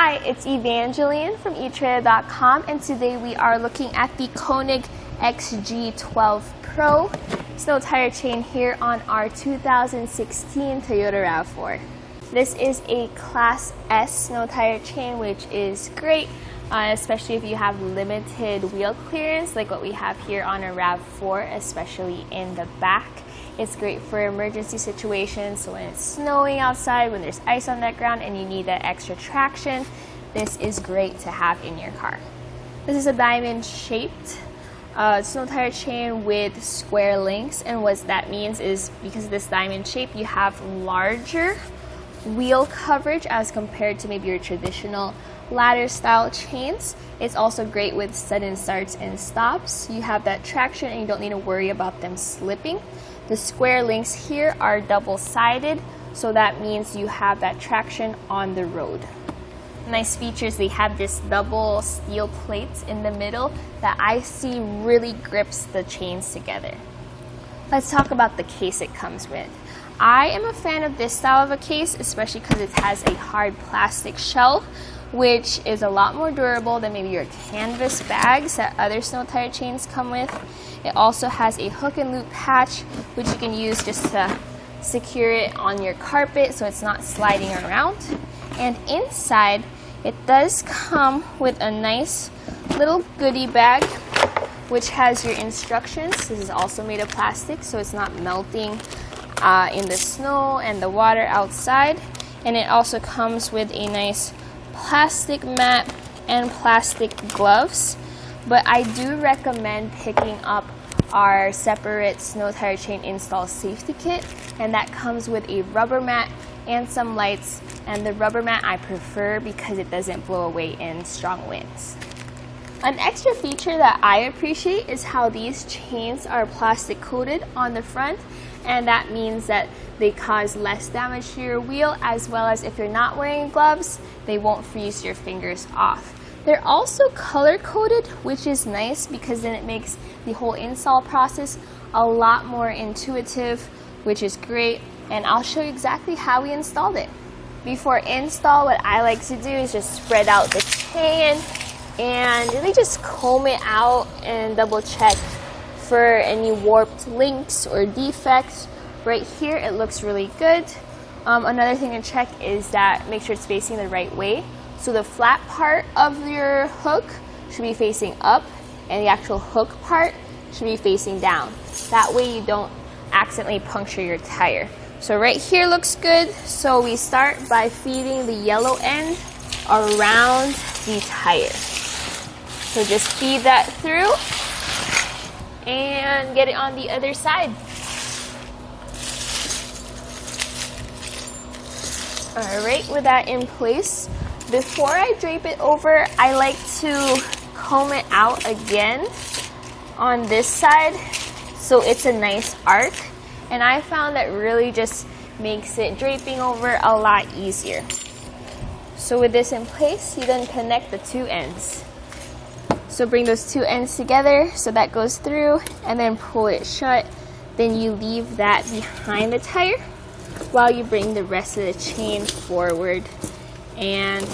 Hi, it's Evangeline from etrailer.com, and today we are looking at the Konig XG-12 Pro snow tire chain here on our 2016 Toyota RAV4. This is a Class S snow tire chain, which is great, especially if you have limited wheel clearance like what we have here on a RAV4, especially in the back. It's great for emergency situations, so when it's snowing outside, when there's ice on that ground and you need that extra traction, this is great to have in your car. This is a diamond shaped snow tire chain with square links, and what that means is because of this diamond shape, you have larger wheel coverage as compared to maybe your traditional ladder style chains. It's also great with sudden starts and stops. You have that traction and you don't need to worry about them slipping. The square links here are double-sided, so that means you have that traction on the road. Nice features, they have this double steel plates in the middle that I see really grips the chains together. Let's talk about the case it comes with. I am a fan of this style of a case, especially because it has a hard plastic shell, which is a lot more durable than maybe your canvas bags that other snow tire chains come with. It also has a hook and loop patch, which you can use just to secure it on your carpet so it's not sliding around. And inside, it does come with a nice little goodie bag, which has your instructions. This is also made of plastic, so it's not melting in the snow and the water outside. And it also comes with a nice plastic mat and plastic gloves, but I do recommend picking up our separate snow tire chain install safety kit, and that comes with a rubber mat and some lights, and the rubber mat I prefer because it doesn't blow away in strong winds. An extra feature that I appreciate is how these chains are plastic coated on the front, and that means that they cause less damage to your wheel, as well as if you're not wearing gloves, they won't freeze your fingers off. They're also color coded, which is nice because then it makes the whole install process a lot more intuitive, which is great, and I'll show you exactly how we installed it. Before install, what I like to do is just spread out the chain and really just comb it out and double check for any warped links or defects. Right here it looks really good. Another thing to check is that make sure it's facing the right way. So the flat part of your hook should be facing up and the actual hook part should be facing down. That way you don't accidentally puncture your tire. So right here looks good. So we start by feeding the yellow end around the tire. So just feed that through and get it on the other side. Alright, with that in place, before I drape it over, I like to comb it out again on this side so it's a nice arc, and I found that really just makes it draping over a lot easier. So with this in place, you then connect the two ends. So bring those two ends together so that goes through, and then pull it shut. Then you leave that behind the tire while you bring the rest of the chain forward and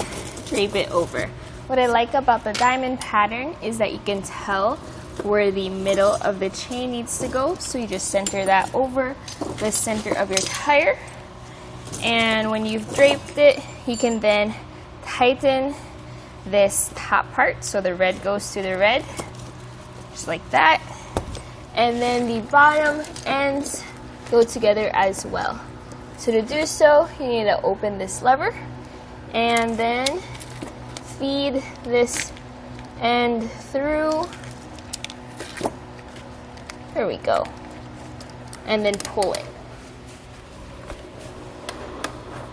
drape it over. What I like about the diamond pattern is that you can tell where the middle of the chain needs to go, so you just center that over the center of your tire, and when you've draped it, you can then tighten this top part so the red goes to the red, just like that, and then the bottom ends go together as well. So to do so, you need to open this lever and then feed this end through. There we go. And then pull it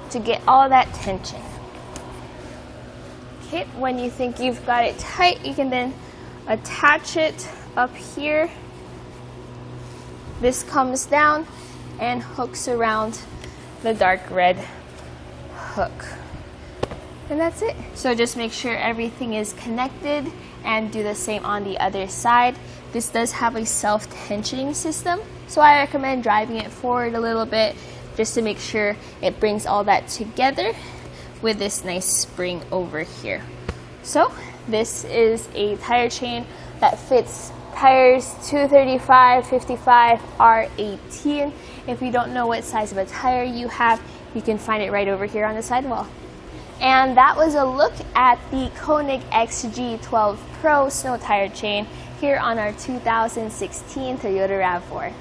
to get all that tension. Okay, when you think you've got it tight, you can then attach it up here. This comes down and hooks around the dark red hook. And that's it. So just make sure everything is connected and do the same on the other side. This does have a self-tensioning system, so I recommend driving it forward a little bit just to make sure it brings all that together. with this nice spring over here. So this is a tire chain that fits tires 235, 55, R18. If you don't know what size of a tire you have, you can find it right over here on the sidewall. And that was a look at the Konig XG-12 Pro snow tire chain here on our 2016 Toyota RAV4.